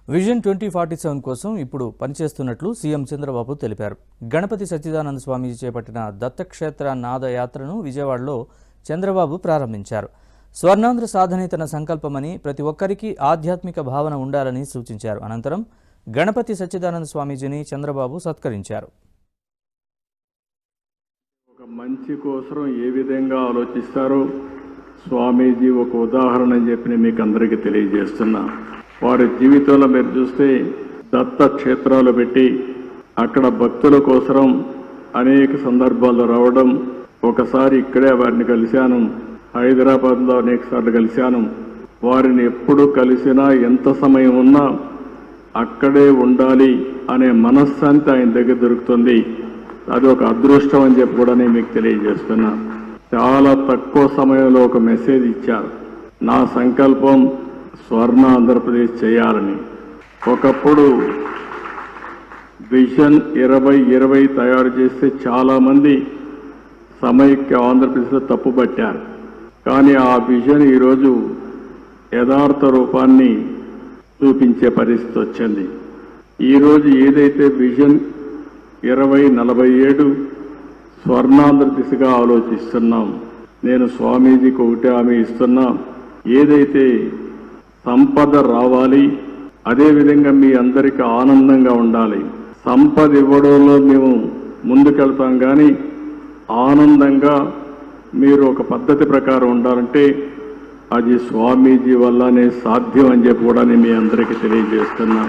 Vision 2047 కోసం ఇప్పుడు పనిచేస్తున్నట్లు CM Chandrababu తెలిపారు. గణపతి సచ్చిదానంద స్వామి చేపట్టిన దత్తక్షేత్ర నాదయాత్రను విజయవాడలో చంద్రబాబు ప్రారంభించారు. స్వర్ణాంధ్ర సాధనే తన సంకల్పమని, ప్రతి ఒక్కరికి ఆధ్యాత్మిక భావన ఉండాలని సూచించారు. అనంతరం గణపతి సచ్చిదానంద స్వామీజీని చంద్రబాబు సత్కరించారు. ఒక మంచి కోసం ఏ విధంగా ఆలోచిస్తారో స్వామీజీ ఒక ఉదాహరణ అని చెప్పి మీకు అందరికీ తెలియజేస్తున్నా. వారి జీవితంలో మీరు చూస్తే దత్త క్షేత్రాలు పెట్టి అక్కడ భక్తుల కోసం అనేక సందర్భాల్లో రావడం, ఒకసారి ఇక్కడే వారిని కలిశాను, హైదరాబాద్లో అనేక సార్లు కలిశాను. వారిని ఎప్పుడు కలిసినా ఎంత సమయం ఉన్నా అక్కడే ఉండాలి అనే మనశ్శాంతి ఆయన దగ్గర దొరుకుతుంది. అది ఒక అదృష్టం అని చెప్పి కూడా నేను మీకు తెలియజేస్తున్నా. చాలా తక్కువ సమయంలో ఒక మెసేజ్ ఇచ్చారు. నా సంకల్పం స్వర్ణ ఆంధ్రప్రదేశ్ చేయాలని. ఒకప్పుడు విజన్ 2020 తయారు చేస్తే చాలామంది సమైక్య ఆంధ్రప్రదేశ్లో తప్పుపట్టారు. కానీ ఆ విజన్ ఈరోజు యథార్థ రూపాన్ని చూపించే పరిస్థితి వచ్చింది. ఈరోజు ఏదైతే విజన్ 2047 స్వర్ణాంధ్ర దిశగా ఆలోచిస్తున్నాం, నేను స్వామీజీకి ఒకటే హామీ ఇస్తున్నా, ఏదైతే సంపద రావాలి, అదేవిధంగా మీ అందరికీ ఆనందంగా ఉండాలి. సంపద ఇవ్వడంలో మేము ముందుకెళ్తాం, కానీ ఆనందంగా మీరు ఒక పద్ధతి ప్రకారం ఉండాలంటే అది స్వామీజీ వల్లనే సాధ్యం అని చెప్పి కూడా నేను మీ అందరికీ తెలియజేస్తున్నా.